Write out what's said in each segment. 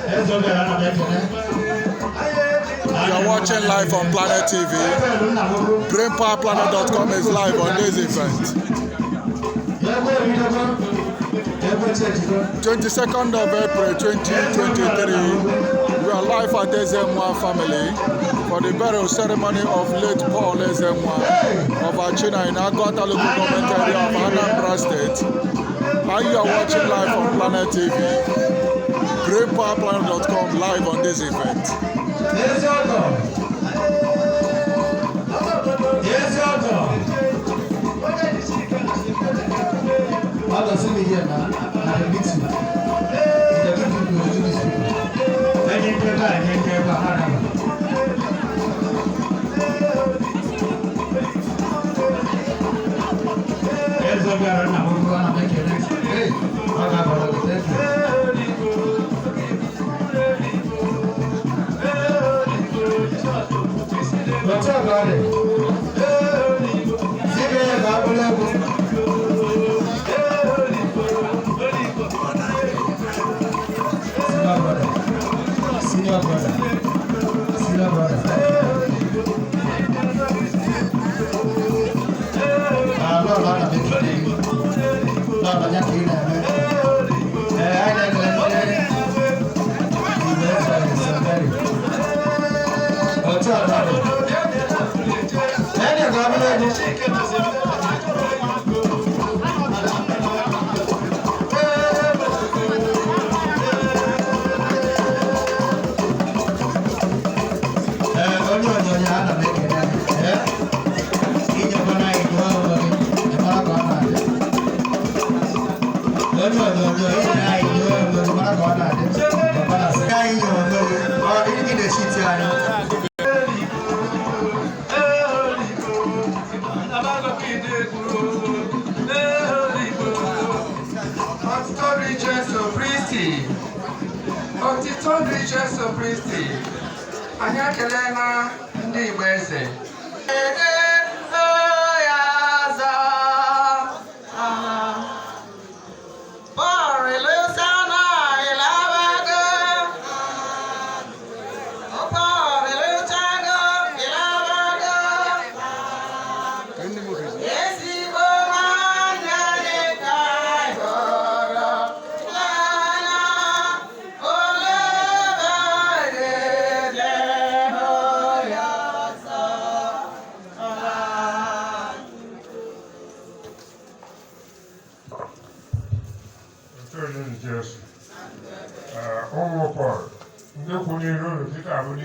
You are watching live on Planet TV. BrainPowerPlanet.com is live on this event. 22nd of April 2023. We are live at Ezenwa family for the burial ceremony of late Paul Ezenwa of Achina in Aguata local government area of Anambra State. And you are watching live on Planet TV. BrainPowerPlanet.com live on this event. How does it begin now? I meet you. The people will do this people. Then you get back, then you get back. Ezeoguebeokwu, now we're going to make your next. Hey, I'm going to thank you. What's up, buddy? See me, Aguata. Senior brother.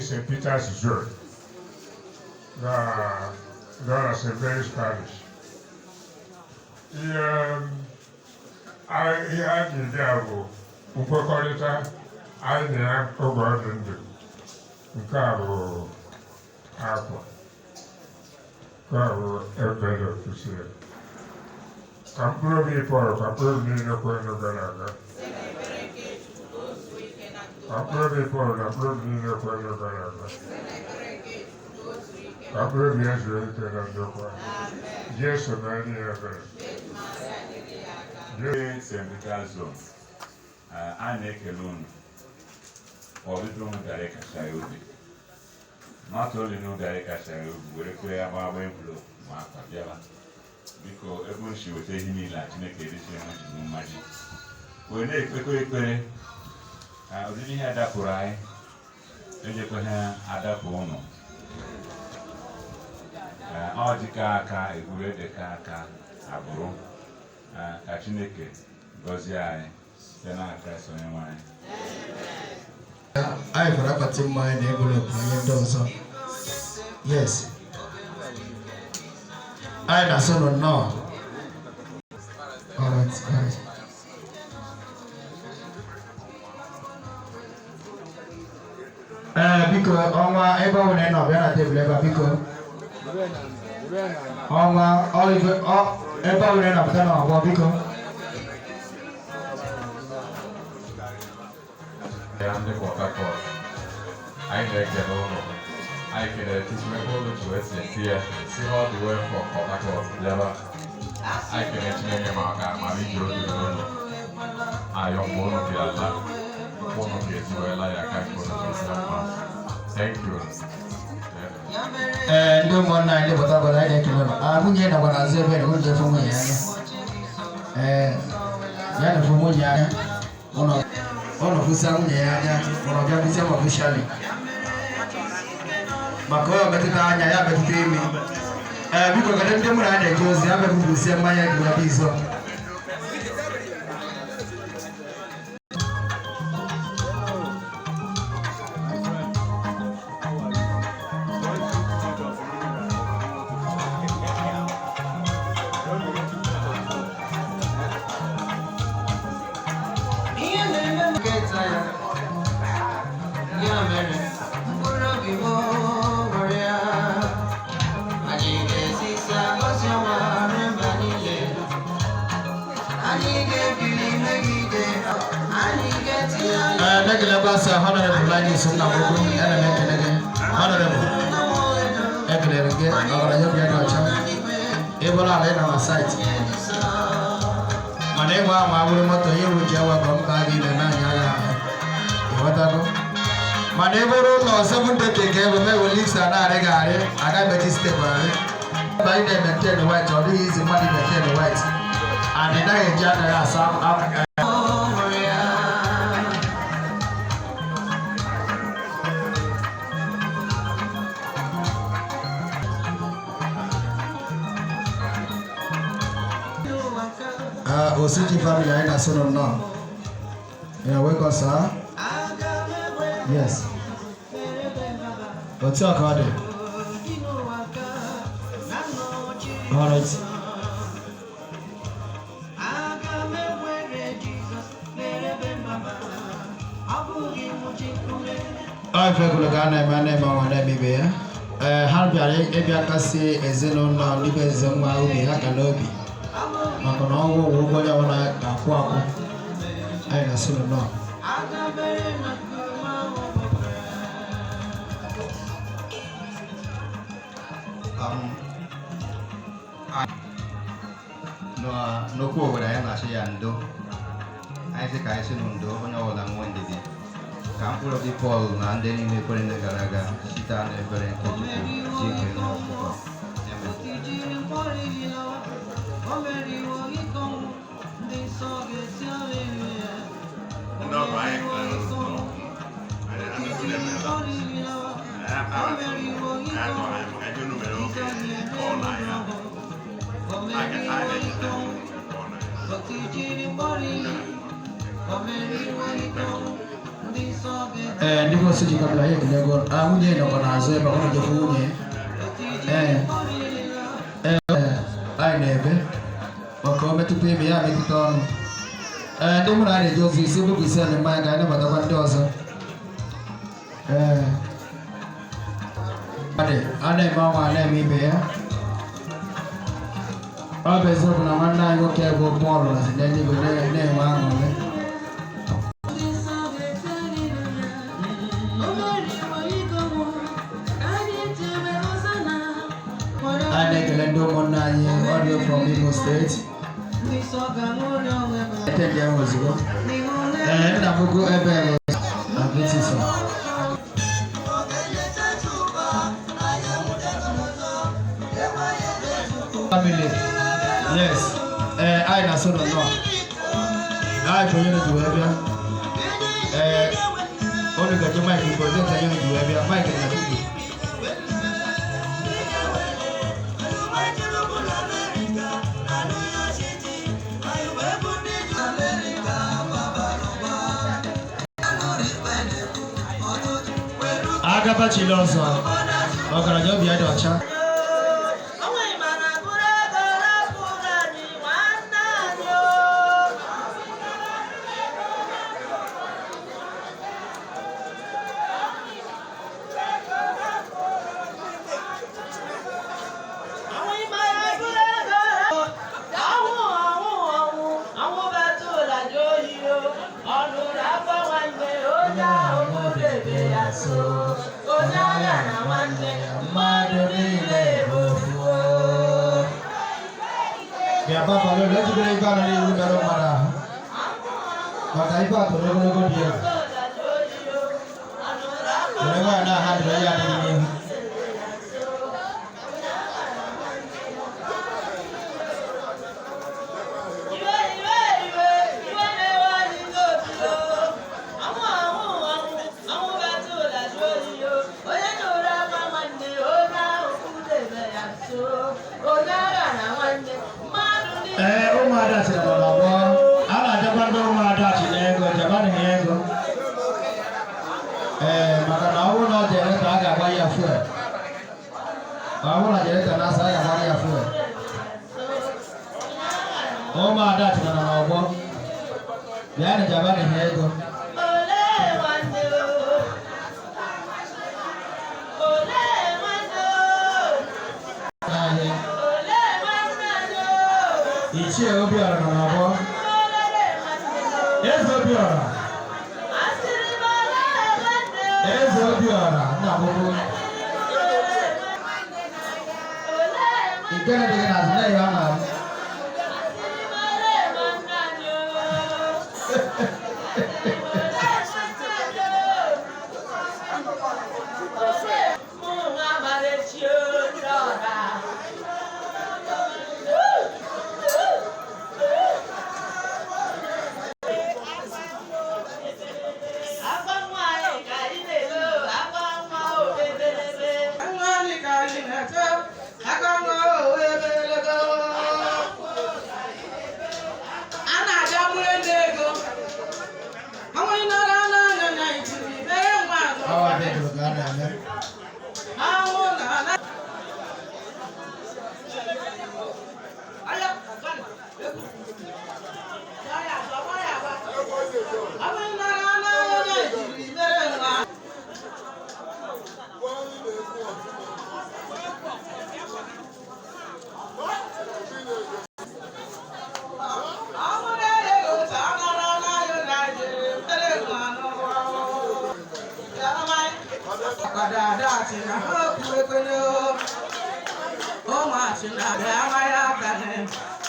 St. Peter's Church. That's a very Spanish. I had the devil who put on it. I never forgot the Cabo Aqua. Cabo Ebedo to see it. I'm probably for a probably no point of Ganaga. I'm probably for a probably no point of Ganaga. I'm probably as ready to have yes, and many others. St. Peter's Zone. I make alone. Or we don't know direct Shayobi. Not only know direct Shayobi, we require our way flow, Mark Pajala. Because everyone she was taking me like to make a decision no magic. When they quickly, I already had that for I, and you can have that for no. All the car, a good car, Aburo, Achina, Gozia, then I press on your mind. I have a team mind able to play. Yes. I don't know. Alright, guys. Because everyone end up at the table, because everyone end up because I'm the water. I like the logo. I can teach my whole to here. See how the work for Coca-Cola. I can engineer my video. I am one of the other. one of his well, I can't go to his Thank you. Ndio mwana ile botako la ile kilo. Munye na bwana zebe ni kunje fumu yake. Yana fumu yake. Ono kusa munye yake. Ono kwa kisa kwa kushali. Makoyo betita anya ya betitimi. Biko kada ndio mwana ile jozi abe kubusia manya kwa bizo. Honorable Lady Suna Buku, Honorable Eglege, our young Ebola led on site. My name was Mamumoto, you would Jawa Gomkagi, the Nanya. My neighbor or someone that they gave me will leave Sanarega, I got better step by them and tell the white, or this is money that tell the white. And then I gather some up. Osiji family I na son of now. Yeah, welcome sir. Yes. What's your card? All right. I feel good. My name is Umuezeiyi. Harbi ale ebiakasi ezeno na libe zemwa ubi hakalobi. Makona wo wogoja wana akwako ai na sino no no ko wala ya na shi ando ai se kai sino ndo onye wala ngwendidi ka mpulo di Paul na ndeni me kwenda garaga sita na ebere nke Chukwu jike na ọkụkọ ndivyo siji kabla hiyo kidogo mwenye na bwana Azeba kwa jefunye ai nebe wakome tupime ya mitano ndio mwana ile jozi sibu kisani manga na batakuwa ndozo ade mama ale mibe ya abezo kuna mwana ngo kego polo na ndani bele ne wangu ne Kelendo Monaye, audio from Imo State. 10 years ago. And Nabuko Ebel, a British. Family. Yes. I na so no. I for you to Ebia. Only got your mic because that's a young to Ebia. Mike and Agaba Chiloso. Okarajo bi adocha. Ya baba lo lagi beli ikan ni ulu baru marah. Makai ikan tu lo dia. ụmụada chịrị n'ọgbọ a na-ajakwa ndị ụmụada chịrị ego jabana ha ego maka na ọ bụrụ na ọ jenereta a ga-agba ya fuel ọ bụrụ na jenereta na-asa a ga-agba ya fuel ụmụada chịrị n'ọgbọ bịa na jabana ha ego Ichie Obiora nọ n'abụọ. Eze Obiora. Eze Obiora na-abụbụ. Nke na-adịghị n'azụ na-eyi ọ na-abụ.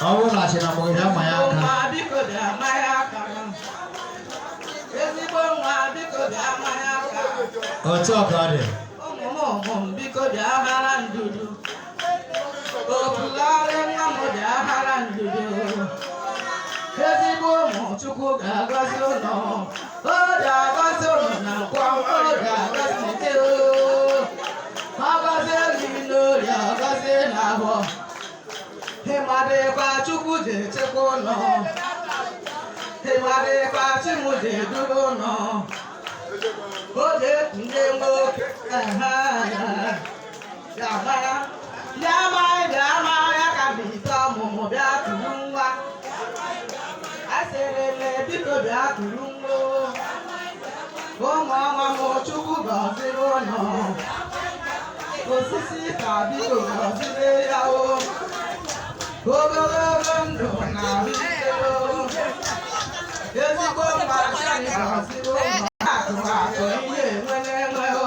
Awon Achina mo ya maya aka. Ma biko da maya aka. Ezigbo nwa biko da maya aka. Otu ọkọdị. Ụmụ biko da hara ndudu. Otulare nwa m da hara ndudu. Ezigbo ụmụ Chukwu ga-agọzi ụlọ. O ga-agọzi ụlọ na nkwa, o ga-agọzi n'ike o. Ọ gọzie gị n'ori, ọ gọzie n'ahụ. Himadekwa Chukwu ji echekwa ụlọ. Himadekwa Chimu ji eduga ụlọ. O ji eku ndị nwoke. Bịa maya ka bite ọmụmụ bịa tụrụ nwa. Asịrị m biko bịa tụrụ nwa. Ụmụ ọnwa m Chukwu gọziri ụlọ. Osisi ka biko gọziri ya o. Ogologo ndụ na ahụike ezigbo mmadụ gọziri ụlọ akụ akụ ihe enwere enwe o.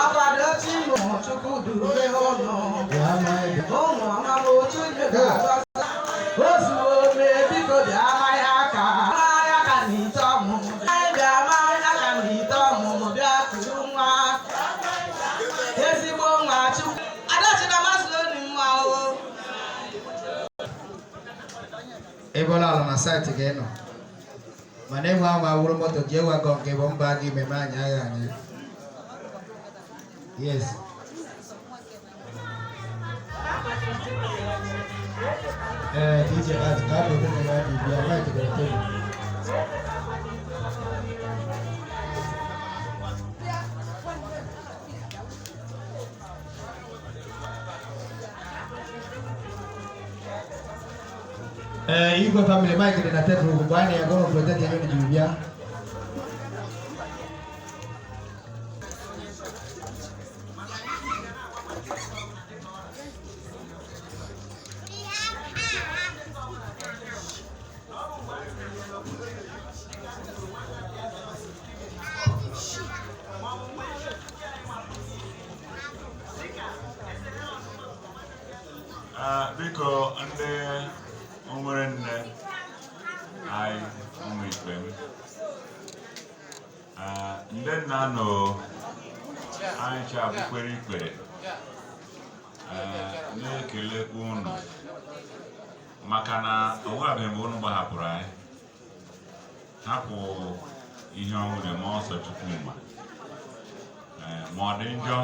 Akwado Chimu Chukwu dube ụlọ. Ụmụ ọmama otu ndị ga-agọzi. Ozu ome biko dị amaghị aka. Amaghị aka na ite ọmụmụ. Anyị dị amaghị aka na ite ọmụmụ bịa kuru nwa. Ezigbo nwa Chukwu. Adachina masịrị olu mma o. Ebola ala na site gị nọ. Mana enwe ahụ awụrụ moto ji ewe agọ nke bụ mba gị mmemme anyị agha anyị. Yes. DJ Art ka bụ ndị na-adị bịa Mike ga-ete. Igwe family Mike dị na tebụl mgbe a na-aga ọrụ protect ihe ndị jiri bịa. Biko ndị nwere nne anyị ụmụ ikpe m ndị nna nọ anyị chi abụkwere ikpere na-ekelekwa unu maka na onwebeghị mgbe unu gbahapụrụ anyị hapụ ihe ọhụrụ ma ọsọ Chukwuma ma ọ dị njọ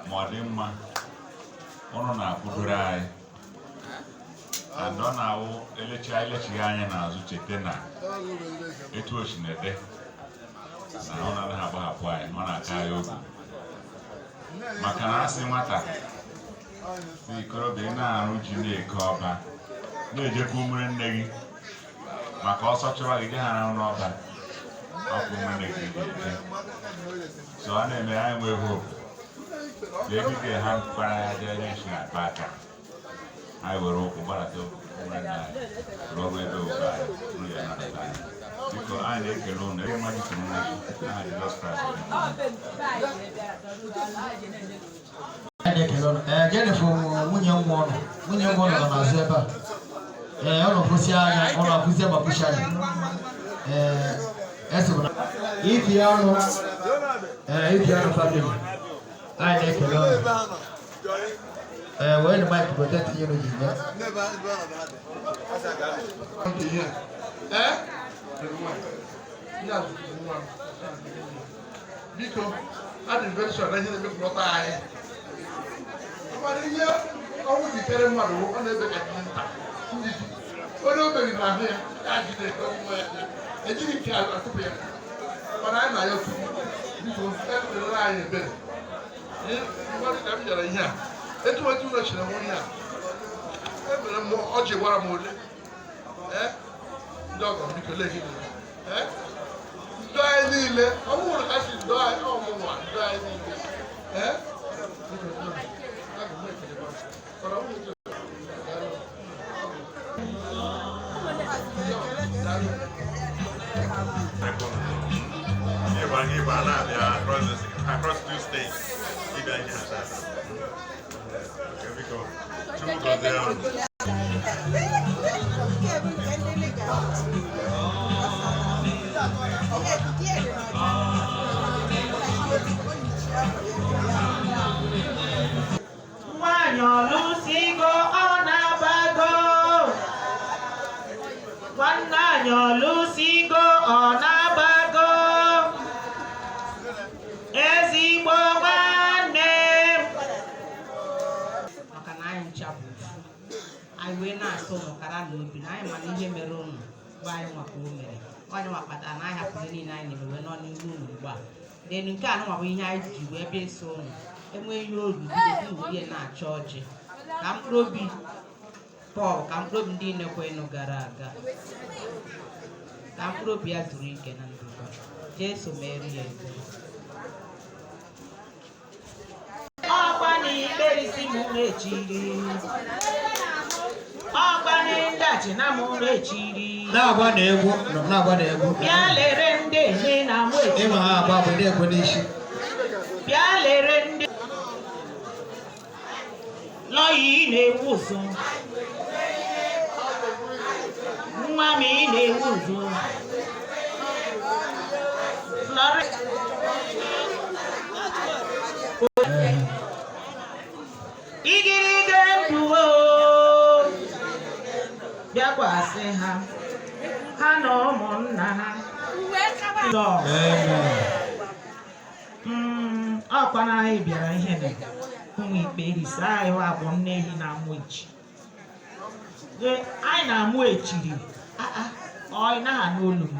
ma ọ dị mma unu na-akwụdoro anyị and ọ na-awụ elechighị anya n'azụ cheta na etu osinede na ọ na-anaghị agbahapụ anyị ọ na-aka ya obi maka na asị nwata si ikorobịa na-arụ ji na-eke ọba na-ejekwa umere nne gị maka ọsọ chọwa gị je ha arụ n'ọba ọkụ nne gị ga-eje so ọ na-eme anyị nwee hope ga-ekike ha mkpara ya jee nye nshi akpa aka anyị were ụkwụ gbarata umere nna anyị rụọ ọrụ ebe ụba anyị rụ ya na-adaba anyị biko anyị na-ekele ụnụ ebe mmadụ tụrụ nne n'aha Jizọs Kraịst Jennifer nwunye nwa ụlọ nọ n'azụ ebe a ọ na-akwụsị anya ọ na-akwụsị agbapụsị anya esogbu ibi ọrụ famili anyị na-ekele ọrụ wee na Mike Bote tinyere ojiji biko adị very sure na ihe na-emepụta anyị ọmara ihe ọnwụ zitere mmadụ ọ na-ebe ka ihe nta onye o meriri n'ahụ ya ya jide ejighị nke atụpụ ya mana anyị na ya otu biko emerere anyị ebere mmadụ ka m bịara ihe a etu ụlọ chiri nwe ihe a emere m ọjị gwara m ole ndị ọgọ biko lehi ndo anyị niile ọ bụrụ ka si ndo anyị ọmụnwa ndo anyị niile across 2 states. Okay, we go. 2 go down. Lucigo on abago Ezeogueokwu maka na anyị nchabu anyị wee na-asụ ụmụkara na obi na anyị mana ihe mere ụnụ bụ anyị nwaka o mere onye nwa kpatara na anyị hapụrụ niile anyị na-eme wee nọ n'ihu ụnụ ugbu a denu nke a nụnwa bụ ihe anyị ji wee bịa ịsụ ụnụ enweghị ihe obi bido uwe na-achọ ọjị ka mkpụrụ obi Paul ka mkpụrụ obi ndị nekwenụ gara aga ka mkpụrụ obi ya zuru ike na ndụba Jesu mere ya ekpere ọkwa na ikperisi m echiri ọkwa na ndachi na m echiri na-agba na egwu bịa lere ndị enye na m echiri ịma ha agba bụ ndị ekwe n'isi bịa lere ndị lọyi na-ewu ụzụ nwa m ị na-ewu ụzụ igirige mkpuo bịakwasị ha na ụmụnna ha ọkwa na anyị bịara ihe na ụmụ ikpe erisi anyị abụ nne ehi na-amụ echi anyị na-amụ echiri ọyị na ha n'olu m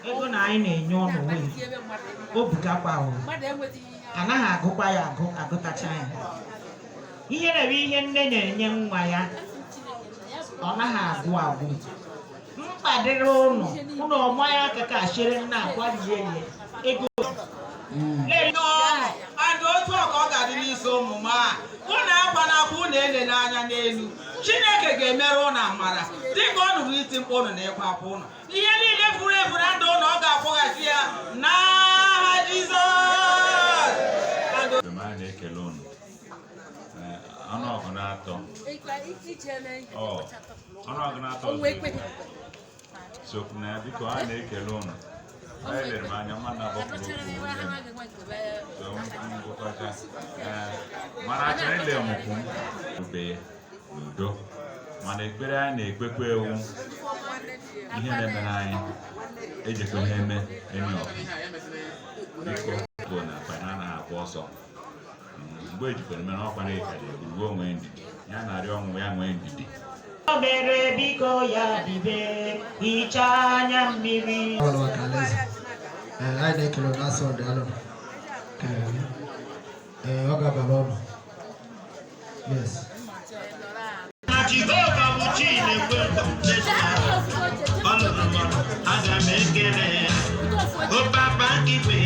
ego na anyị na-enye ọnụ wee o bugakwa ụrụ anaghị agụkwa ya agụtacha ya ihe na-ebe ihe nne na-enye nwa ya ọ naghị agwụ mkpadịrị ụlọ ọma ya kaka chere nna akwalie ya ego adị otu ọka ọ ga-adị n'isi ụmụ m a ụnụ agbanakwa ụnụ elele anya n'elu Chineke ga-emere ụnụ amara dịka ọ nụrụ iti mkpu ụnụ na ịkwa akwa ụnụ ihe niile furu efu na ndụ ụnụ ọ ga-akwụghachi ya n'aha Jizọs. na-ekele ụnụ ọnụọgụ na-atọ sokwu na ya biko a na-ekele ụnụ elere m anya mmadụ agbapụrụ okwu mana achọrọ ile ọmụkwụ m ube ya n'udo mana ekpere anyị na-ekpekwa ewu ihe na-emere anyị ejekwa ihe eme enyi ọkụ biko bụ na kwana anaghị akwa ọsọ mgbe ejikwara mere ọkwa na ịkara egburugo nwee ndidi ya narị ọnwụ ya nwee ndidi mere biko ya bibe ichanya mmiri. I think you know so dalo. Oga balolo. Yes. Jehova buchi nekwe aga mekele o papa ife